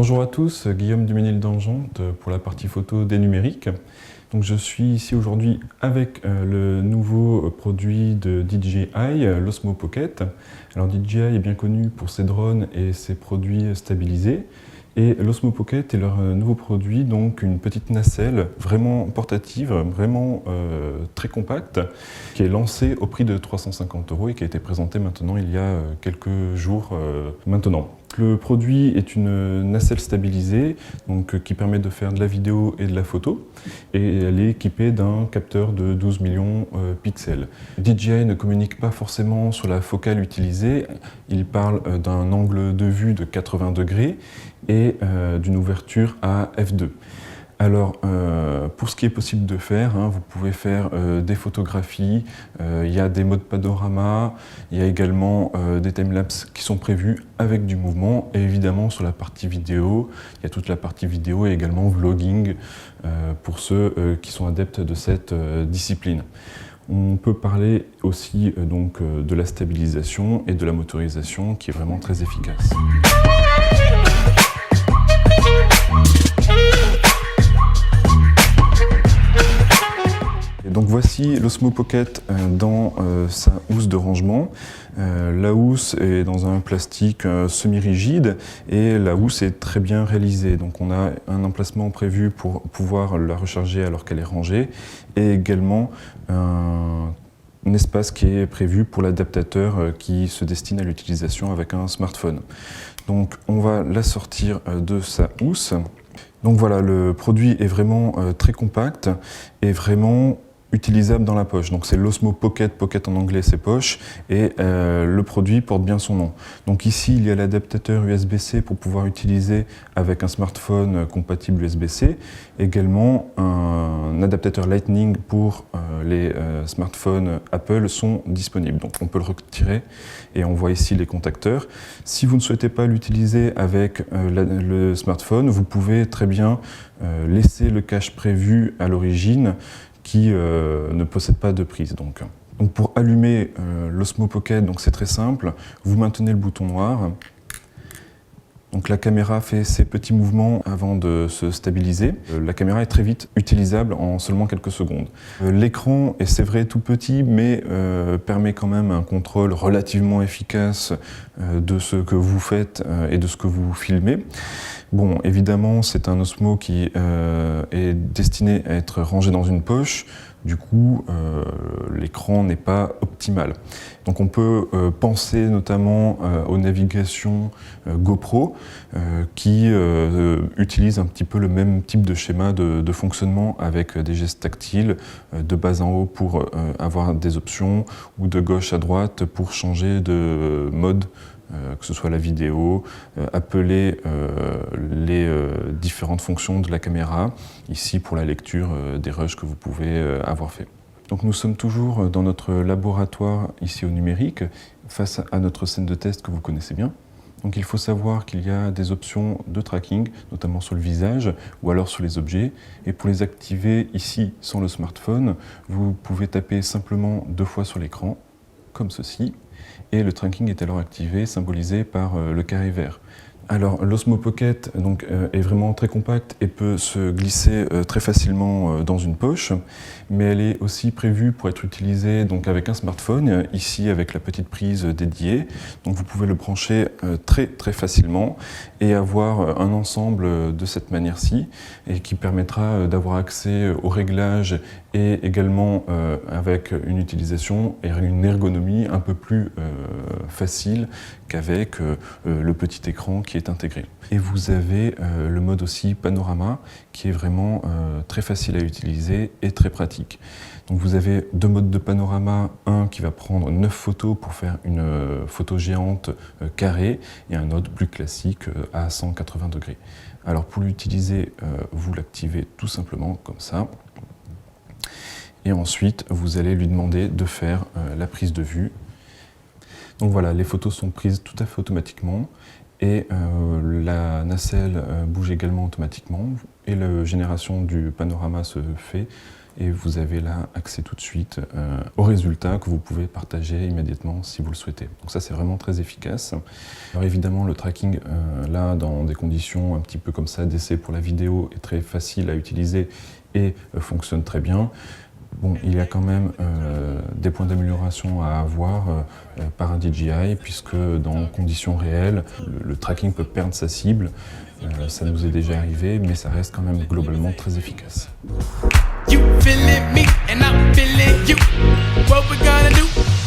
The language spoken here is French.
Bonjour à tous, Guillaume Duménil-Dangeante pour la partie photo des numériques. Donc je suis ici aujourd'hui avec le nouveau produit de DJI, l'Osmo Pocket. Alors DJI est bien connu pour ses drones et ses produits stabilisés. Et l'Osmo Pocket est leur nouveau produit, donc une petite nacelle vraiment portative, vraiment très compacte, qui est lancée au prix de 350 € et qui a été présentée maintenant il y a quelques jours maintenant. Le produit est une nacelle stabilisée donc, qui permet de faire de la vidéo et de la photo et elle est équipée d'un capteur de 12 millions pixels. DJI ne communique pas forcément sur la focale utilisée, il parle d'un angle de vue de 80 degrés et d'une ouverture à f2. Alors, pour ce qui est possible de faire, vous pouvez faire des photographies, il y a des modes panorama, il y a également des timelapses qui sont prévus avec du mouvement, et évidemment sur la partie vidéo, il y a toute la partie vidéo et également vlogging pour ceux qui sont adeptes de cette discipline. On peut parler aussi donc, de la stabilisation et de la motorisation qui est vraiment très efficace. Donc voici l'Osmo Pocket dans sa housse de rangement. La housse est dans un plastique semi-rigide et la housse est très bien réalisée. Donc on a un emplacement prévu pour pouvoir la recharger alors qu'elle est rangée et également un espace qui est prévu pour l'adaptateur qui se destine à l'utilisation avec un smartphone. Donc on va la sortir de sa housse. Donc voilà, le produit est vraiment très compact et vraiment utilisable dans la poche. Donc c'est l'Osmo Pocket, Pocket en anglais c'est poche, et le produit porte bien son nom. Donc ici il y a l'adaptateur USB-C pour pouvoir utiliser avec un smartphone compatible USB-C, également un adaptateur Lightning pour les smartphones Apple sont disponibles. Donc on peut le retirer et on voit ici les contacteurs. Si vous ne souhaitez pas l'utiliser avec le smartphone, vous pouvez très bien laisser le cache prévu à l'origine qui ne possède pas de prise. Donc pour allumer l'Osmo Pocket, c'est très simple, vous maintenez le bouton noir. Donc la caméra fait ses petits mouvements avant de se stabiliser. La caméra est très vite utilisable en seulement quelques secondes. L'écran est, c'est vrai, tout petit, mais permet quand même un contrôle relativement efficace de ce que vous faites et de ce que vous filmez. Bon, évidemment, c'est un Osmo qui est destiné à être rangé dans une poche. Du coup, l'écran n'est pas optimal. Donc on peut penser notamment aux navigations GoPro qui utilisent un petit peu le même type de schéma de fonctionnement avec des gestes tactiles de bas en haut pour avoir des options ou de gauche à droite pour changer de mode, que ce soit la vidéo, appeler les différentes fonctions de la caméra, ici pour la lecture des rushs que vous pouvez avoir fait. Donc nous sommes toujours dans notre laboratoire ici au numérique, face à notre scène de test que vous connaissez bien. Donc il faut savoir qu'il y a des options de tracking, notamment sur le visage ou alors sur les objets. Et pour les activer ici sans le smartphone, vous pouvez taper simplement 2 fois sur l'écran, comme ceci. Et le tracking est alors activé, symbolisé par le carré vert. Alors l'Osmo Pocket est vraiment très compacte et peut se glisser très facilement dans une poche, mais elle est aussi prévue pour être utilisée avec un smartphone, ici avec la petite prise dédiée. Donc vous pouvez le brancher très facilement et avoir un ensemble de cette manière-ci et qui permettra d'avoir accès aux réglages et également avec une utilisation et une ergonomie un peu plus facile qu'avec le petit écran qui est intégré. Et vous avez le mode aussi panorama qui est vraiment très facile à utiliser et très pratique. Donc vous avez 2 modes de panorama, un qui va prendre 9 photos pour faire une photo géante carrée et un autre plus classique à 180 degrés. Alors pour l'utiliser, vous l'activez tout simplement comme ça. Et ensuite, vous allez lui demander de faire la prise de vue. Donc voilà, les photos sont prises tout à fait automatiquement et la nacelle bouge également automatiquement et la génération du panorama se fait et vous avez là accès tout de suite aux résultats que vous pouvez partager immédiatement si vous le souhaitez. Donc ça, c'est vraiment très efficace. Alors évidemment, le tracking là, dans des conditions un petit peu comme ça d'essai pour la vidéo, est très facile à utiliser et fonctionne très bien. Bon, il y a quand même des points d'amélioration à avoir par un DJI, puisque dans conditions réelles, le tracking peut perdre sa cible. Ça nous est déjà arrivé, mais ça reste quand même globalement très efficace. You feeling me and I'm feeling you. What we gonna do?